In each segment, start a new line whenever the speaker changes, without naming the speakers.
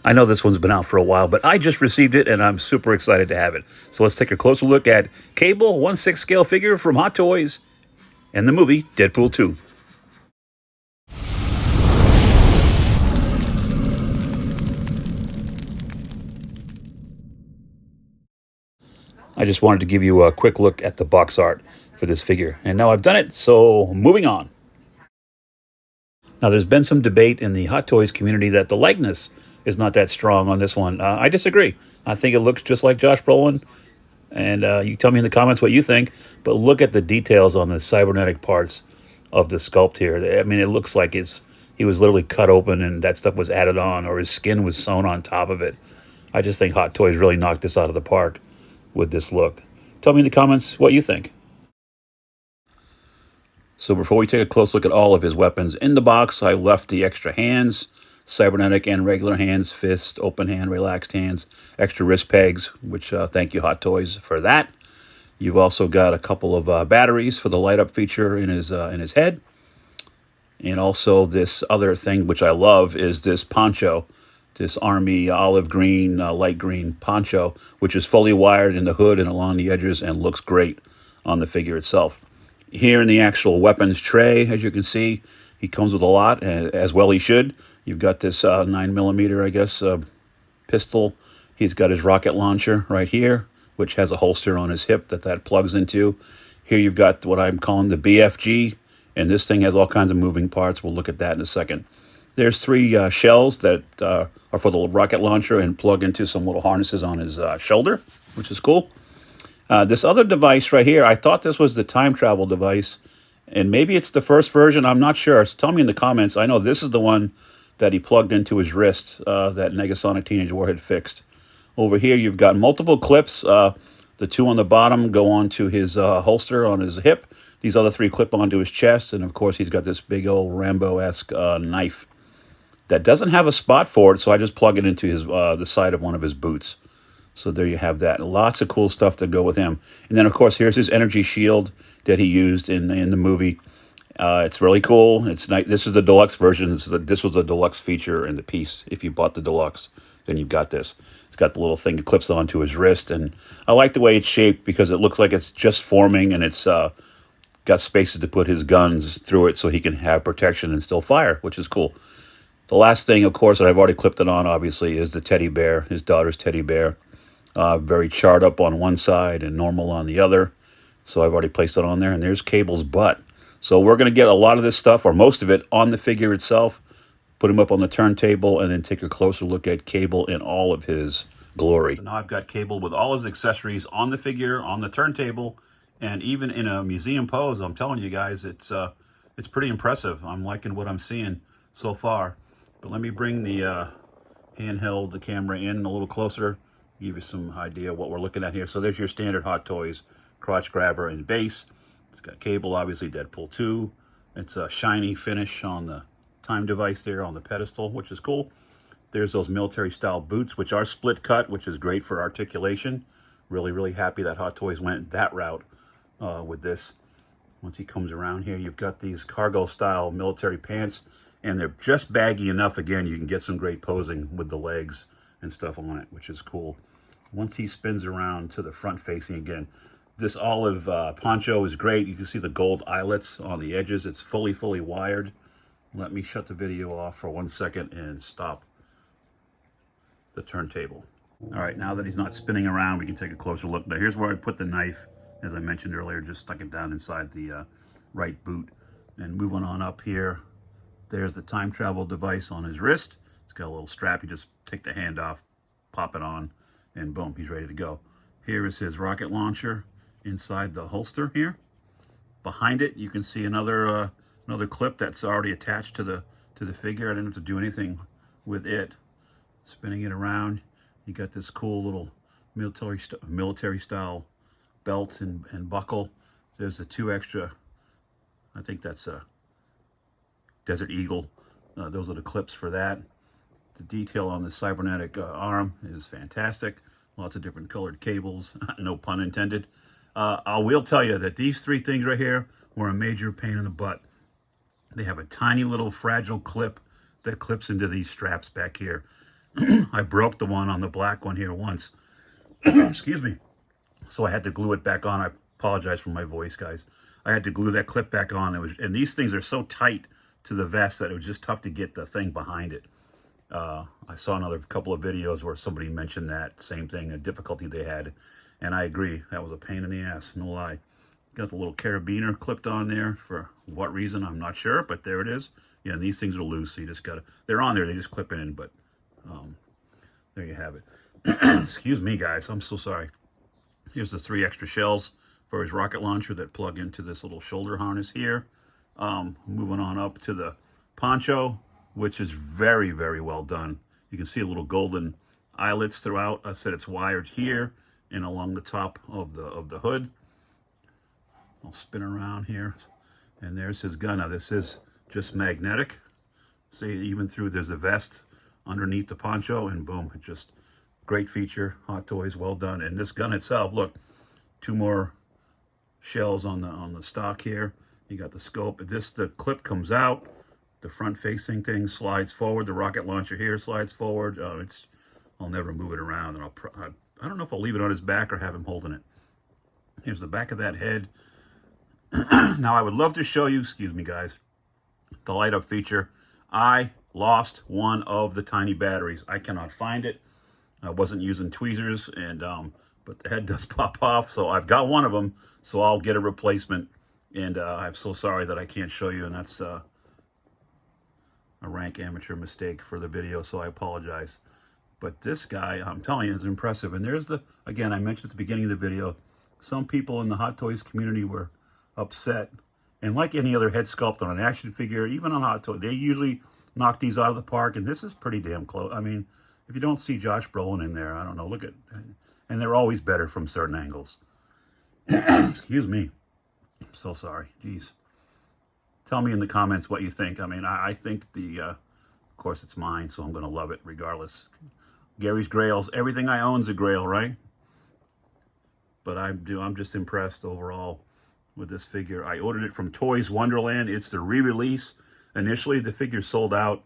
I know this one's been out for a while, but I just received it and I'm super excited to have it. So let's take a closer look at Cable 1/6 scale figure from Hot Toys and the movie Deadpool 2. I just wanted to give you a quick look at the box art for this figure. And now I've done it, so moving on. Now, there's been some debate in the Hot Toys community that the likeness is not that strong on this one. I disagree. I think it looks just like Josh Brolin, and you tell me in the comments what you think, but look at the details on the cybernetic parts of the sculpt here. I mean, it looks like he was literally cut open and that stuff was added on, or his skin was sewn on top of it. I just think Hot Toys really knocked this out of the park with this look. Tell me in the comments what you think. So before we take a close look at all of his weapons in the box, I left the extra hands, cybernetic and regular hands, fist, open hand, relaxed hands, extra wrist pegs, which thank you Hot Toys for that. You've also got a couple of batteries for the light up feature in his head. And also this other thing, which I love, is this poncho, this army olive green, light green poncho, which is fully wired in the hood and along the edges and looks great on the figure itself. Here in the actual weapons tray, as you can see, he comes with a lot, as well he should. You've got this 9mm, I guess, pistol. He's got his rocket launcher right here, which has a holster on his hip that plugs into. Here you've got what I'm calling the BFG, and this thing has all kinds of moving parts. We'll look at that in a second. There's three shells that are for the rocket launcher and plug into some little harnesses on his shoulder, which is cool. This other device right here, I thought this was the time travel device, and maybe it's the first version. I'm not sure. So tell me in the comments. I know this is the one that he plugged into his wrist that Negasonic Teenage Warhead fixed. Over here, you've got multiple clips. The two on the bottom go onto his holster on his hip. These other three clip onto his chest, and of course, he's got this big old Rambo-esque knife that doesn't have a spot for it, so I just plug it into his the side of one of his boots. So there you have that. Lots of cool stuff to go with him. And then, of course, here's his energy shield that he used in the movie. It's really cool. It's nice. This is the deluxe version. This was the deluxe feature in the piece. If you bought the deluxe, then you've got this. It's got the little thing that clips onto his wrist. And I like the way it's shaped because it looks like it's just forming, and it's got spaces to put his guns through it so he can have protection and still fire, which is cool. The last thing, of course, that I've already clipped it on, obviously, is the teddy bear, his daughter's teddy bear. Very charred up on one side and normal on the other. So I've already placed it on there. And there's Cable's butt. So we're going to get a lot of this stuff, or most of it, on the figure itself, put him up on the turntable, and then take a closer look at Cable in all of his glory. So now I've got Cable with all his accessories on the figure, on the turntable, and even in a museum pose. I'm telling you guys, it's pretty impressive. I'm liking what I'm seeing so far. But let me bring the the camera in a little closer, give you some idea of what we're looking at here. So there's your standard Hot Toys crotch grabber and base. It's got Cable, obviously Deadpool 2. It's a shiny finish on the time device there on the pedestal, which is cool. There's those military style boots, which are split cut, which is great for articulation. Really, really happy that Hot Toys went that route with this. Once he comes around here, you've got these cargo style military pants, and they're just baggy enough. Again, you can get some great posing with the legs and stuff on it, which is cool. Once he spins around to the front facing again, this olive poncho is great. You can see the gold eyelets on the edges. It's fully wired. Let me shut the video off for 1 second and stop the turntable. All right, now that he's not spinning around, we can take a closer look. Now here's where I put the knife. As I mentioned earlier, just stuck it down inside the right boot. And moving on up here, there's the time travel device on his wrist. It's got a little strap. You just take the hand off, pop it on, and boom, he's ready to go. Here is his rocket launcher inside the holster here. Behind it, you can see another clip that's already attached to the figure. I didn't have to do anything with it. Spinning it around, you got this cool little military style belt and buckle. There's the two extra, I think that's a Desert Eagle. Those are the clips for that. The detail on the cybernetic arm is fantastic. Lots of different colored cables, no pun intended. I will tell you that these three things right here were a major pain in the butt. They have a tiny little fragile clip that clips into these straps back here. I broke the one on the black one here once. Excuse me. So I had to glue it back on. I apologize for my voice, guys. I had to glue that clip back on. And these things are so tight to the vest that it was just tough to get the thing behind it. I saw another couple of videos where somebody mentioned that same thing, a difficulty they had, and I agree. That was a pain in the ass, no lie. Got the little carabiner clipped on there for what reason, I'm not sure, but there it is. Yeah, and these things are loose, so you just gotta, they're on there, they just clip in, but there you have it. Excuse me, guys, I'm so sorry. Here's the 3 extra shells for his rocket launcher that plug into this little shoulder harness here. Moving on up to the poncho, which is very, very well done. You can see a little golden eyelets throughout. I said it's wired here and along the top of the hood. I'll spin around here, and there's his gun. Now this is just magnetic. See, even through, there's a vest underneath the poncho, and boom, it just, great feature. Hot Toys, well done. And this gun itself, look, 2 more shells on the stock here. You got the scope. The clip comes out. The front facing thing slides forward. The rocket launcher here slides forward. I'll never move it around, and I don't know if I'll leave it on his back or have him holding it. Here's the back of that head. Now I would love to show you, excuse me guys, the light up feature. I lost one of the tiny batteries. I cannot find it. I wasn't using tweezers, and but the head does pop off, so I've got one of them, so I'll get a replacement. And I'm so sorry that I can't show you, and that's a rank amateur mistake for the video, so I apologize. But this guy, I'm telling you, is impressive. And there's again, I mentioned at the beginning of the video, some people in the Hot Toys community were upset. And like any other head sculpt on an action figure, even on Hot Toys, they usually knock these out of the park, and this is pretty damn close. I mean, if you don't see Josh Brolin in there, I don't know, look at, and they're always better from certain angles. Excuse me. I'm so sorry. Jeez. Tell me in the comments what you think. I mean, I think of course it's mine, so I'm going to love it regardless. Gary's Grails, everything I own is a Grail, right? But I'm just impressed overall with this figure. I ordered it from Toys Wonderland. It's the re-release. Initially, the figure sold out.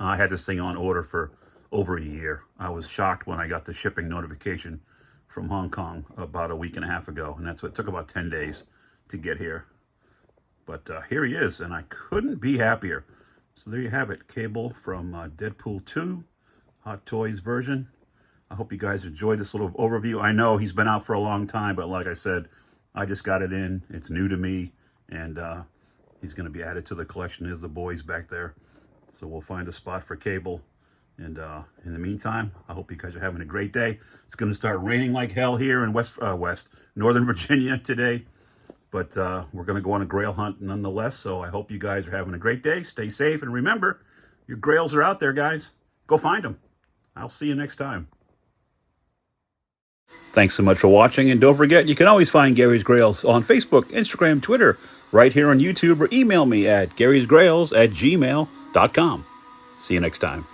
I had this thing on order for over a year. I was shocked when I got the shipping notification from Hong Kong about a week and a half ago, and that's what it took, about 10 days to get here. But here he is, and I couldn't be happier. So there you have it, Cable from Deadpool 2, Hot Toys version. I hope you guys enjoyed this little overview. I know he's been out for a long time, but like I said, I just got it in. It's new to me, and he's going to be added to the collection. There's the boys back there. So we'll find a spot for Cable. And in the meantime, I hope you guys are having a great day. It's going to start raining like hell here in Northern Virginia today. But we're going to go on a Grail hunt nonetheless. So I hope you guys are having a great day. Stay safe. And remember, your Grails are out there, guys. Go find them. I'll see you next time. Thanks so much for watching. And don't forget, you can always find Gary's Grails on Facebook, Instagram, Twitter, right here on YouTube, or email me at garysgrails@gmail.com. See you next time.